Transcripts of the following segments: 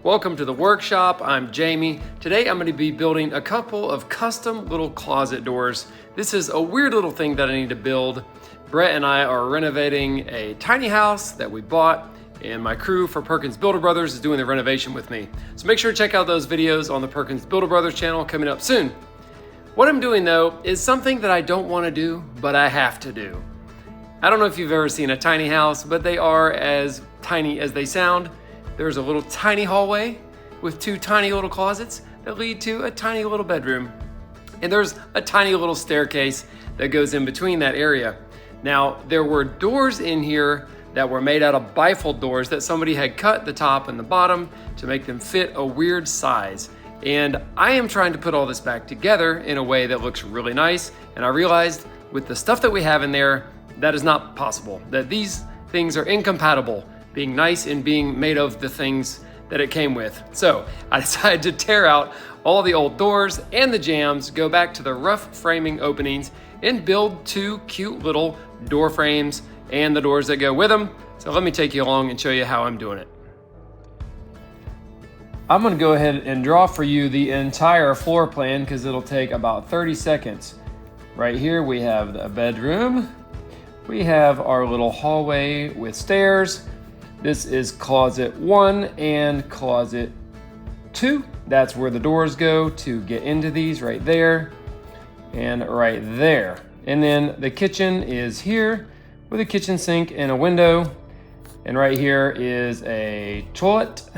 Welcome to the workshop. I'm Jamie. Today I'm going to be building a couple of custom little closet doors. This is a weird little thing that I need to build. Brett and I are renovating a tiny house that we bought, and my crew for Perkins Builder Brothers is doing the renovation with me. So make sure to check out those videos on the Perkins Builder Brothers channel coming up soon. What I'm doing though is something that I don't want to do, but I have to do. I don't know if you've ever seen a tiny house, but they are as tiny as they sound. There's a little tiny hallway with two tiny little closets that lead to a tiny little bedroom. And there's a tiny little staircase that goes in between that area. Now, there were doors in here that were made out of bifold doors that somebody had cut the top and the bottom to make them fit a weird size. And I am trying to put all this back together in a way that looks really nice. And I realized with the stuff that we have in there, that is not possible, that these things are incompatible, being nice and being made of the things that it came with. So I decided to tear out all the old doors and the jambs, go back to the rough framing openings, and build two cute little door frames and the doors that go with them. So let me take you along and show you how I'm doing it. I'm gonna go ahead and draw for you the entire floor plan because it'll take about 30 seconds. Right here we have the bedroom. We have our little hallway with stairs. This is closet 1 and closet 2. That's where the doors go to get into these, right there and right there. And then the kitchen is here with a kitchen sink and a window. And right here is a toilet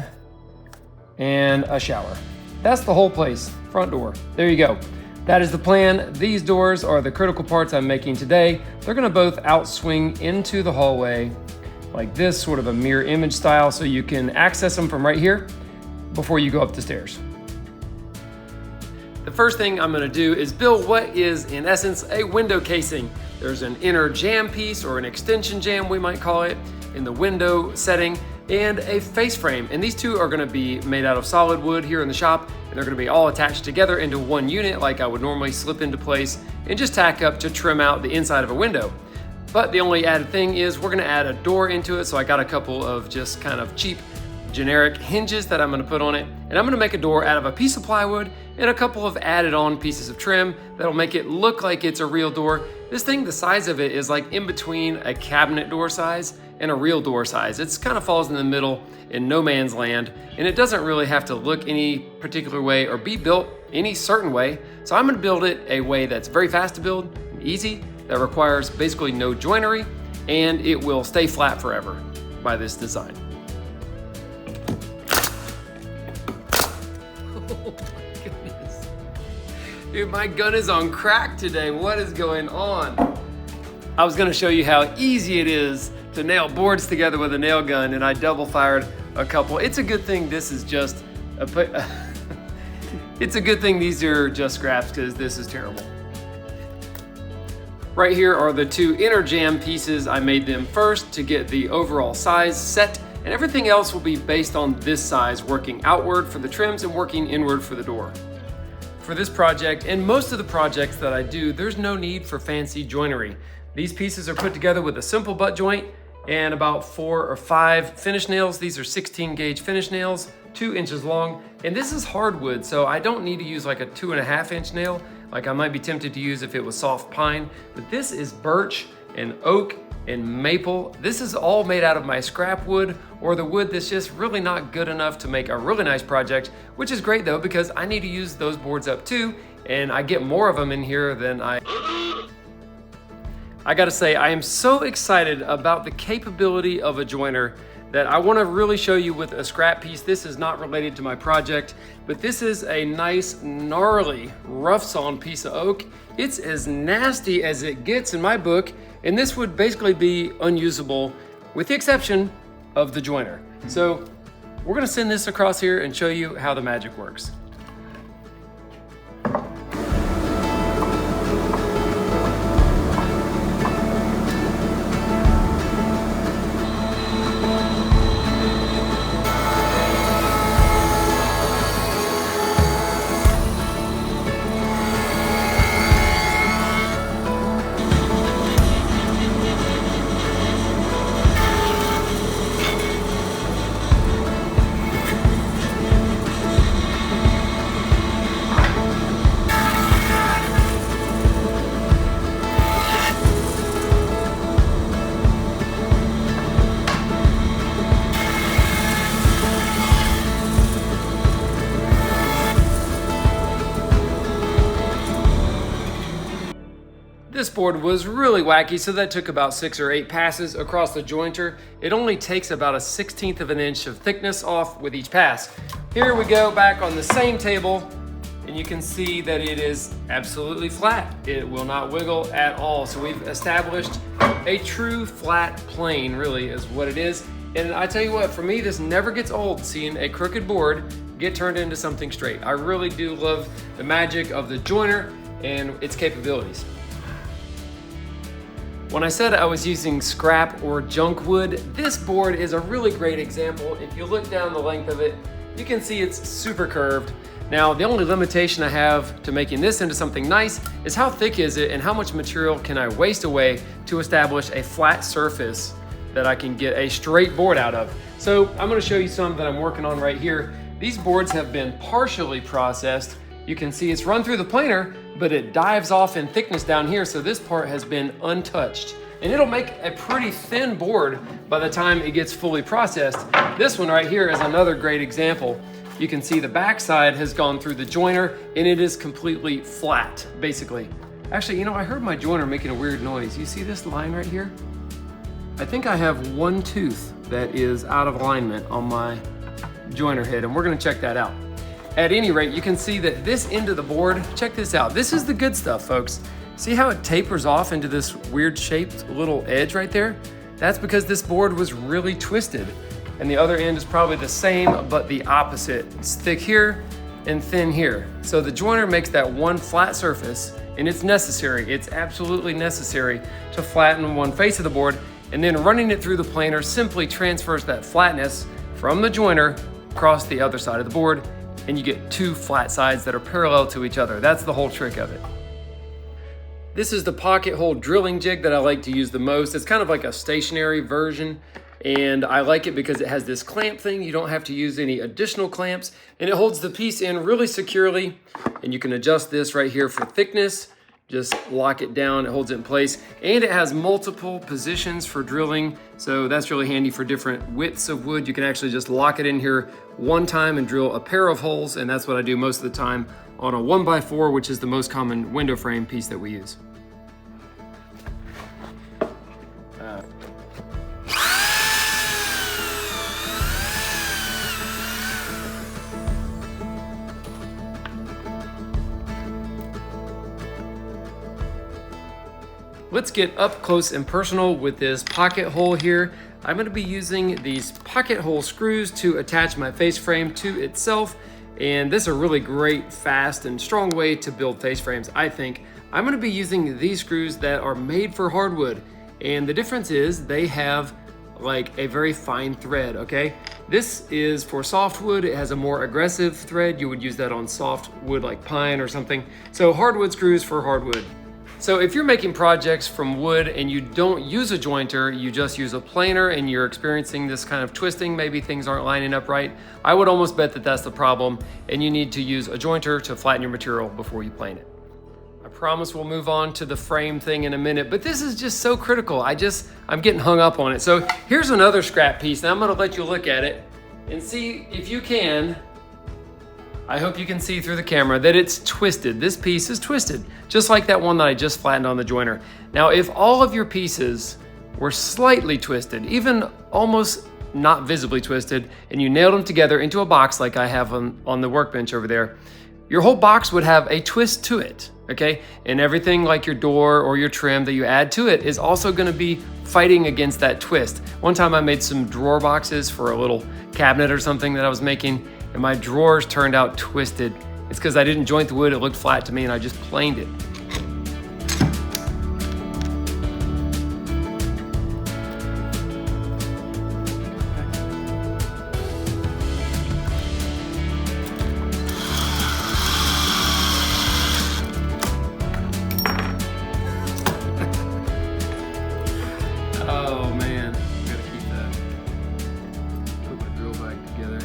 and a shower. That's the whole place, front door. There you go. That is the plan. These doors are the critical parts I'm making today. They're gonna both outswing into the hallway like this, sort of a mirror image style, so you can access them from right here before you go up the stairs. The first thing I'm gonna do is build what is, in essence, a window casing. There's an inner jamb piece, or an extension jamb we might call it, in the window setting, and a face frame. And these two are gonna be made out of solid wood here in the shop, and they're gonna be all attached together into one unit like I would normally slip into place and just tack up to trim out the inside of a window. But the only added thing is we're gonna add a door into it, so I got a couple of just kind of cheap generic hinges that I'm gonna put on it, and I'm gonna make a door out of a piece of plywood and a couple of added on pieces of trim that'll make it look like it's a real door. This thing, the size of it is like in between a cabinet door size and a real door size. It's kind of falls in the middle in no man's land, and it doesn't really have to look any particular way or be built any certain way. So I'm gonna build it a way that's very fast to build and easy, that requires basically no joinery, and it will stay flat forever by this design. Oh my goodness. Dude, my gun is on crack today. What is going on? I was gonna show you how easy it is to nail boards together with a nail gun, and I double fired a couple. It's a good thing this is just it's a good thing these are just scraps because this is terrible. Right here are the two inner jamb pieces. I made them first to get the overall size set, and everything else will be based on this size, working outward for the trims and working inward for the door. For this project, and most of the projects that I do, there's no need for fancy joinery. These pieces are put together with a simple butt joint and about 4 or 5 finish nails. These are 16 gauge finish nails, 2 inches long, and this is hardwood, so I don't need to use like a 2.5 inch nail like I might be tempted to use if it was soft pine, but this is birch and oak and maple. This is all made out of my scrap wood, or the wood that's just really not good enough to make a really nice project, which is great though, because I need to use those boards up too, and I get more of them in here than I gotta say, I am so excited about the capability of a joiner that I wanna really show you with a scrap piece. This is not related to my project, but this is a nice, gnarly, rough sawn piece of oak. It's as nasty as it gets in my book, and this would basically be unusable with the exception of the joiner. So we're gonna send this across here and show you how the magic works. board was really wacky, so that took about 6 or 8 passes across the jointer. It only takes about a 1/16 of an inch of thickness off with each pass. Here we go back on the same table, and you can see that it is absolutely flat. It will not wiggle at all. So we've established a true flat plane, really is what it is. And I tell you what, for me, this never gets old, seeing a crooked board get turned into something straight. I really do love the magic of the joiner and its capabilities. When I said I was using scrap or junk wood, this board is a really great example. If you look down the length of it, you can see it's super curved. Now, the only limitation I have to making this into something nice is how thick is it and how much material can I waste away to establish a flat surface that I can get a straight board out of. So I'm gonna show you some that I'm working on right here. These boards have been partially processed. You can see it's run through the planer, but it dives off in thickness down here, so this part has been untouched. And it'll make a pretty thin board by the time it gets fully processed. This one right here is another great example. You can see the backside has gone through the joiner and it is completely flat, basically. Actually, you know, I heard my joiner making a weird noise. You see this line right here? I think I have one tooth that is out of alignment on my joiner head, and we're gonna check that out. At any rate, you can see that this end of the board, check this out. This is the good stuff, folks. See how it tapers off into this weird shaped little edge right there? That's because this board was really twisted. And the other end is probably the same, but the opposite. It's thick here and thin here. So the joiner makes that one flat surface, and it's necessary, it's absolutely necessary to flatten one face of the board, and then running it through the planer simply transfers that flatness from the joiner across the other side of the board, and you get two flat sides that are parallel to each other. That's the whole trick of it. This is the pocket hole drilling jig that I like to use the most. It's kind of like a stationary version, and I like it because it has this clamp thing. You don't have to use any additional clamps, and it holds the piece in really securely, and you can adjust this right here for thickness. Just lock it down, it holds it in place, and it has multiple positions for drilling, so that's really handy for different widths of wood. You can actually just lock it in here one time and drill a pair of holes, and that's what I do most of the time on a 1x4, which is the most common window frame piece that we use. Let's get up close and personal with this pocket hole here. I'm gonna be using these pocket hole screws to attach my face frame to itself. And this is a really great, fast, and strong way to build face frames, I think. I'm gonna be using these screws that are made for hardwood. And the difference is they have like a very fine thread, okay? This is for softwood. It has a more aggressive thread. You would use that on soft wood like pine or something. So hardwood screws for hardwood. So if you're making projects from wood and you don't use a jointer, you just use a planer and you're experiencing this kind of twisting, maybe things aren't lining up right, I would almost bet that that's the problem and you need to use a jointer to flatten your material before you plane it. I promise we'll move on to the frame thing in a minute, but this is just so critical. I'm getting hung up on it. So here's another scrap piece. Now I'm gonna let you look at it and see if you can. I hope you can see through the camera that it's twisted. This piece is twisted, just like that one that I just flattened on the joiner. Now, if all of your pieces were slightly twisted, even almost not visibly twisted, and you nailed them together into a box like I have on the workbench over there, your whole box would have a twist to it, okay? And everything like your door or your trim that you add to it is also gonna be fighting against that twist. One time I made some drawer boxes for a little cabinet or something that I was making, and my drawers turned out twisted. It's because I didn't joint the wood, it looked flat to me, and I just planed it. Oh man, gotta keep that. Put my drill back together.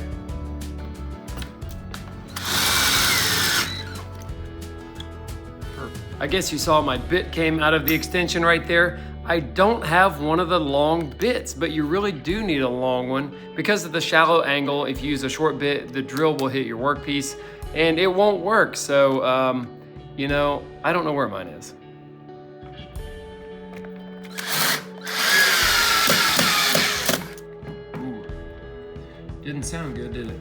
I guess you saw my bit came out of the extension right there. I don't have one of the long bits, but you really do need a long one because of the shallow angle. If you use a short bit, the drill will hit your workpiece and it won't work. So, you know, I don't know where mine is. Didn't sound good, did it?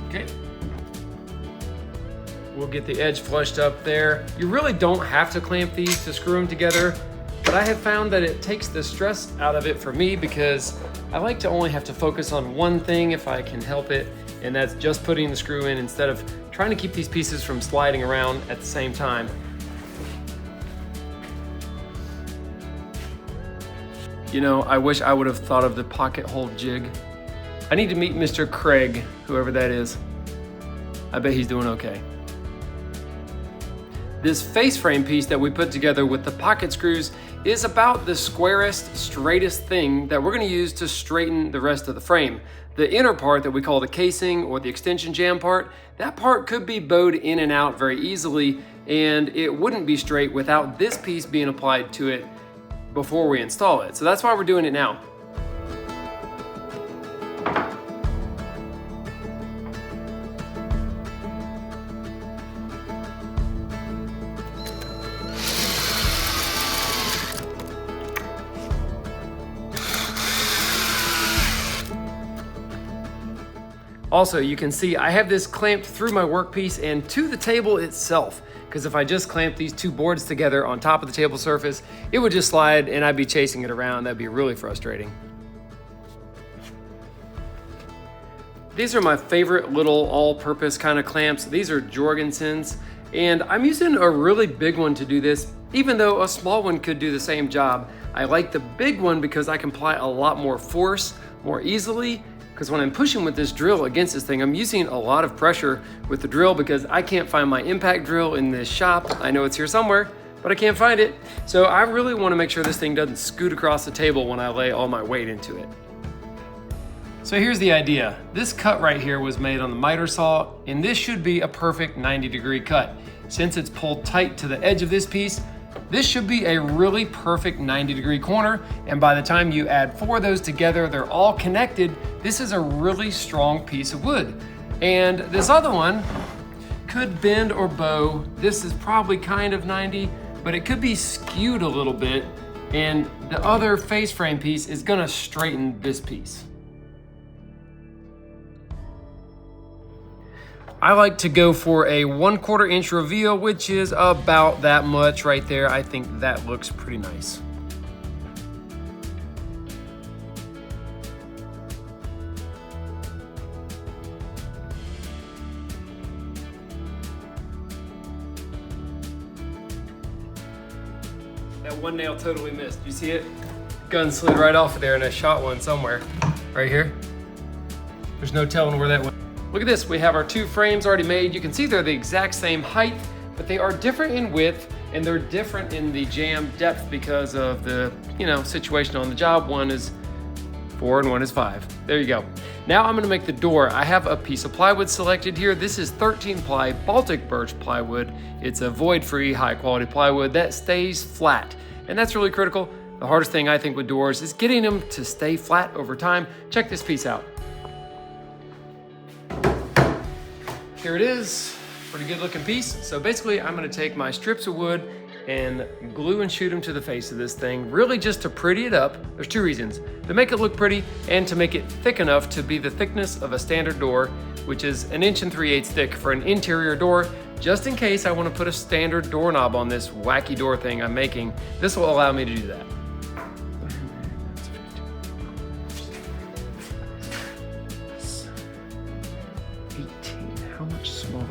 Okay. We'll get the edge flushed up there. You really don't have to clamp these to screw them together, but I have found that it takes the stress out of it for me because I like to only have to focus on one thing if I can help it, and that's just putting the screw in instead of trying to keep these pieces from sliding around at the same time. You know, I wish I would have thought of the pocket hole jig. I need to meet Mr. Craig, whoever that is. I bet he's doing okay. This face frame piece that we put together with the pocket screws is about the squarest, straightest thing that we're gonna use to straighten the rest of the frame. The inner part that we call the casing or the extension jamb part, that part could be bowed in and out very easily, and it wouldn't be straight without this piece being applied to it before we install it. So that's why we're doing it now. Also, you can see I have this clamped through my workpiece and to the table itself, because if I just clamp these two boards together on top of the table surface, it would just slide and I'd be chasing it around. That'd be really frustrating. These are my favorite little all-purpose kind of clamps. These are Jorgensen's, and I'm using a really big one to do this, even though a small one could do the same job. I like the big one because I can apply a lot more force more easily, because when I'm pushing with this drill against this thing, I'm using a lot of pressure with the drill because I can't find my impact drill in this shop. I know it's here somewhere, but I can't find it. So I really want to make sure this thing doesn't scoot across the table when I lay all my weight into it. So here's the idea. This cut right here was made on the miter saw, and this should be a perfect 90-degree cut. Since it's pulled tight to the edge of this piece, this should be a really perfect 90-degree corner, and by the time you add 4 of those together, they're all connected. This is a really strong piece of wood. And this other one could bend or bow. This is probably kind of 90, but it could be skewed a little bit, and the other face frame piece is gonna straighten this piece. I like to go for a 1/4 inch reveal, which is about that much right there. I think that looks pretty nice. That one nail totally missed. You see it? Gun slid right off of there and I shot one somewhere. Right here. There's no telling where that went. Look at this, we have our 2 frames already made. You can see they're the exact same height, but they are different in width and they're different in the jamb depth because of the, situation on the job. One is 4 and one is 5. There you go. Now I'm gonna make the door. I have a piece of plywood selected here. This is 13 ply Baltic birch plywood. It's a void-free, high-quality plywood that stays flat, and that's really critical. The hardest thing I think with doors is getting them to stay flat over time. Check this piece out. Here it is, pretty good looking piece. So basically I'm gonna take my strips of wood and glue and shoot them to the face of this thing, really just to pretty it up. There's 2 reasons: to make it look pretty and to make it thick enough to be the thickness of a standard door, which is 1 3/8 inches thick for an interior door, just in case I wanna put a standard doorknob on this wacky door thing I'm making. This will allow me to do that. How much smaller?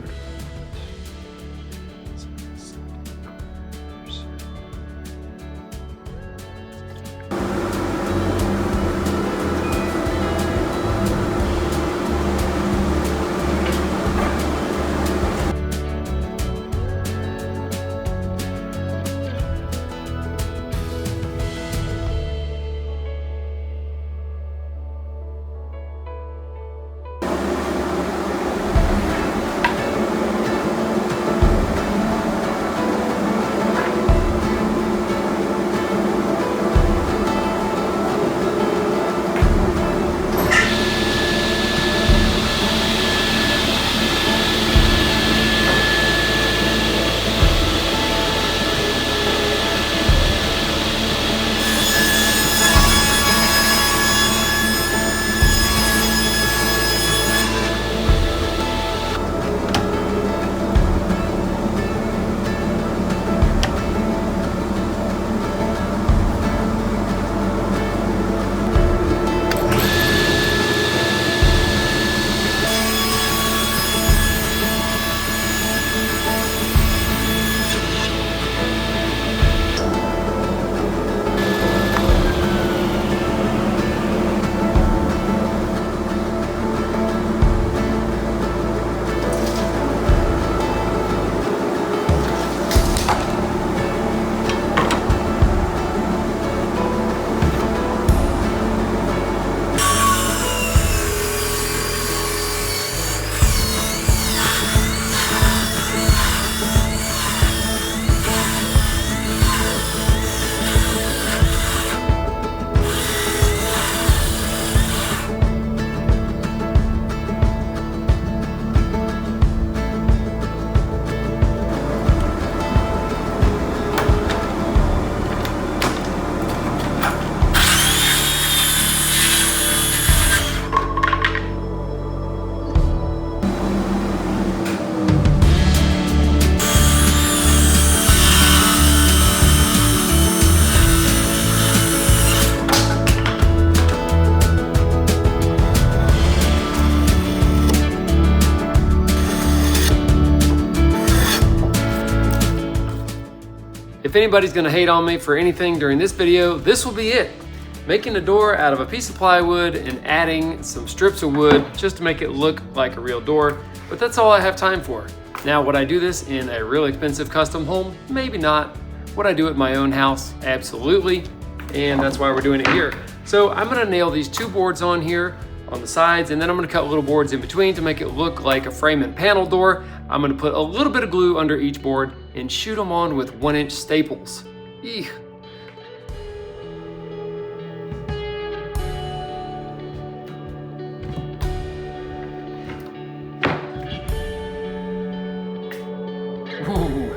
If anybody's gonna hate on me for anything during this video, this will be it. Making a door out of a piece of plywood and adding some strips of wood just to make it look like a real door, but that's all I have time for. Now, would I do this in a real expensive custom home? Maybe not. Would I do it in my own house? Absolutely. And that's why we're doing it here. So I'm gonna nail these 2 boards on here on the sides, and then I'm gonna cut little boards in between to make it look like a frame and panel door. I'm gonna put a little bit of glue under each board and shoot them on with 1-inch staples. Eek. Ooh.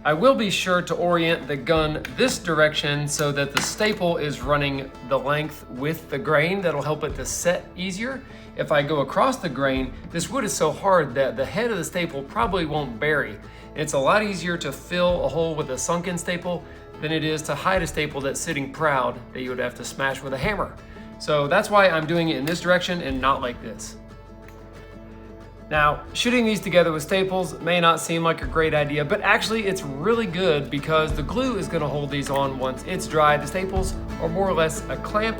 I will be sure to orient the gun this direction so that the staple is running the length with the grain. That'll help it to set easier. If I go across the grain, this wood is so hard that the head of the staple probably won't bury. It's a lot easier to fill a hole with a sunken staple than it is to hide a staple that's sitting proud that you would have to smash with a hammer. So that's why I'm doing it in this direction and not like this. Now, shooting these together with staples may not seem like a great idea, but actually it's really good because the glue is gonna hold these on once it's dry. The staples are more or less a clamp.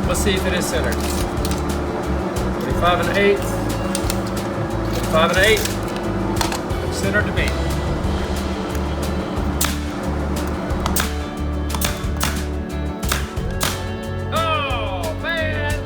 Let's see if it is centered. 25 1/8. 25 1/8. Looks centered to me. Oh, man!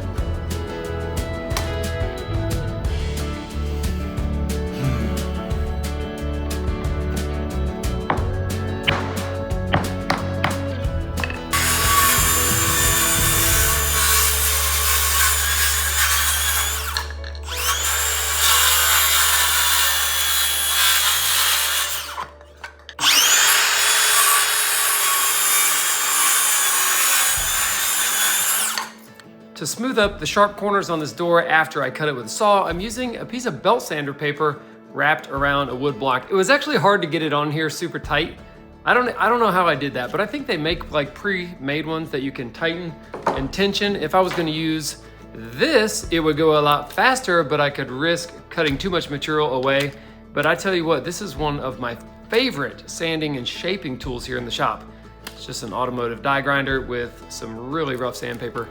To smooth up the sharp corners on this door after I cut it with a saw, I'm using a piece of belt sander paper wrapped around a wood block. It was actually hard to get it on here super tight. I don't know how I did that, but I think they make like pre-made ones that you can tighten and tension. If I was gonna use this, it would go a lot faster, but I could risk cutting too much material away. But I tell you what, this is one of my favorite sanding and shaping tools here in the shop. It's just an automotive die grinder with some really rough sandpaper.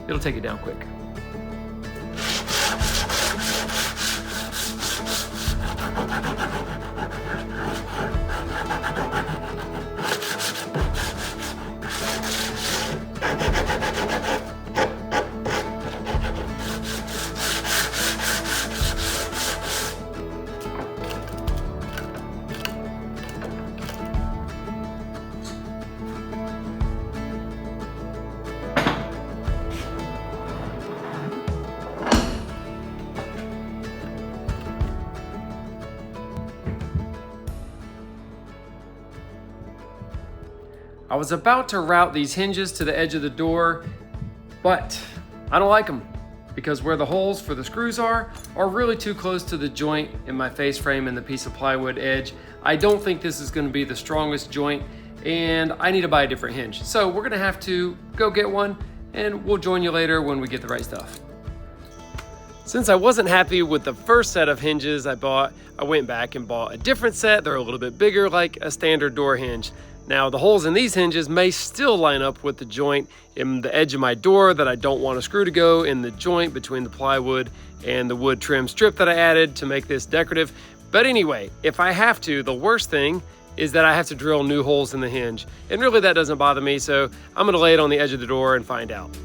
It'll take it down quick. I was about to route these hinges to the edge of the door, but I don't like them because where the holes for the screws are really too close to the joint in my face frame and the piece of plywood edge. I don't think this is going to be the strongest joint, and I need to buy a different hinge. So we're going to have to go get one, and we'll join you later when we get the right stuff. Since I wasn't happy with the first set of hinges I bought, I went back and bought a different set. They're a little bit bigger, like a standard door hinge. Now, the holes in these hinges may still line up with the joint in the edge of my door that I don't want a screw to go in the joint between the plywood and the wood trim strip that I added to make this decorative. But anyway, if I have to, the worst thing is that I have to drill new holes in the hinge. And really that doesn't bother me, so I'm gonna lay it on the edge of the door and find out.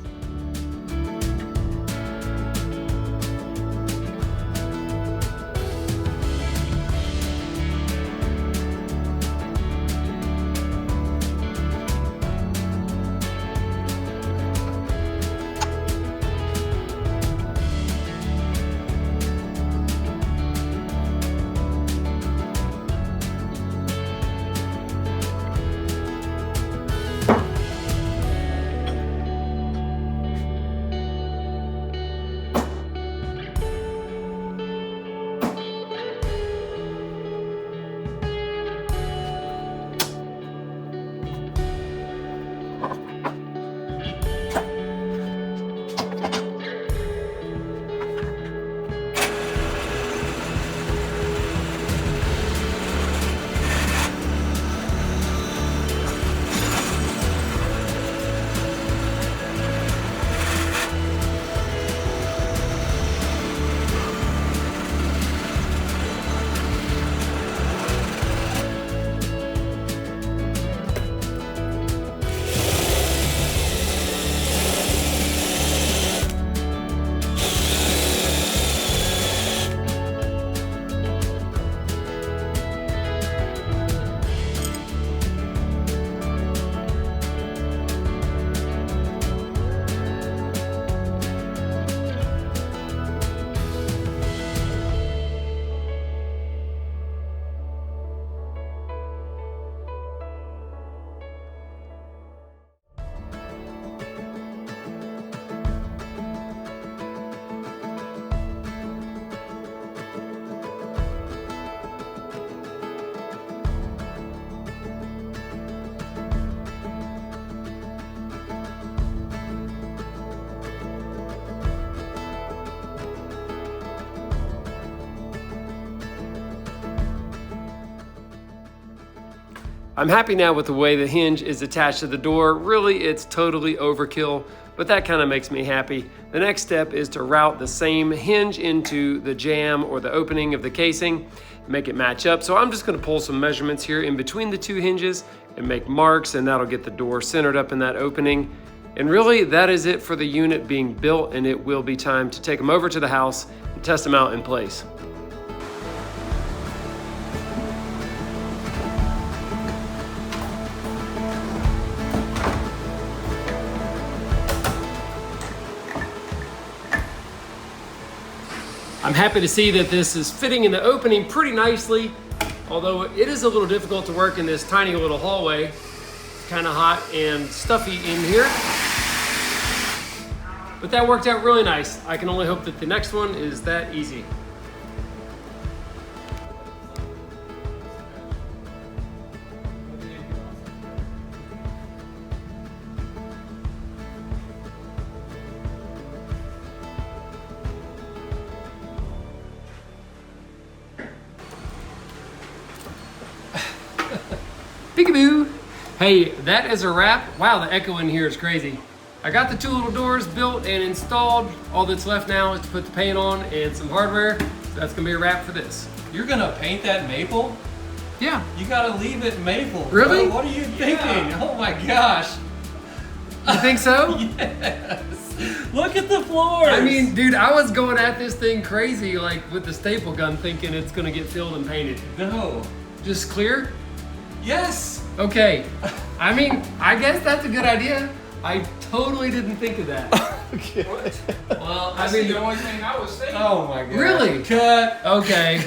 I'm happy now with the way the hinge is attached to the door. Really, it's totally overkill, but that kind of makes me happy. The next step is to route the same hinge into the jamb or the opening of the casing, make it match up. So I'm just gonna pull some measurements here in between the two hinges and make marks, and that'll get the door centered up in that opening. And really, that is it for the unit being built, and it will be time to take them over to the house and test them out in place. I'm happy to see that this is fitting in the opening pretty nicely, although it is a little difficult to work in this tiny little hallway. It's kind of hot and stuffy in here. But that worked out really nice. I can only hope that the next one is that easy. Peekaboo! Hey, that is a wrap. Wow, the echo in here is crazy. I got the 2 little doors built and installed. All that's left now is to put the paint on and some hardware. So that's gonna be a wrap for this. You're gonna paint that maple? Yeah. You gotta leave it maple. Really? Bro. What are you thinking? Oh my gosh. You think so? Yes. Look at the floors. I mean, dude, I was going at this thing crazy, like with the staple gun, thinking it's gonna get filled and painted. No. Just clear? Yes. Okay. I mean, I guess that's a good idea. I totally didn't think of that. Okay. Well, I that's mean, the only thing I was thinking. Oh my god. Really? Cut. Okay.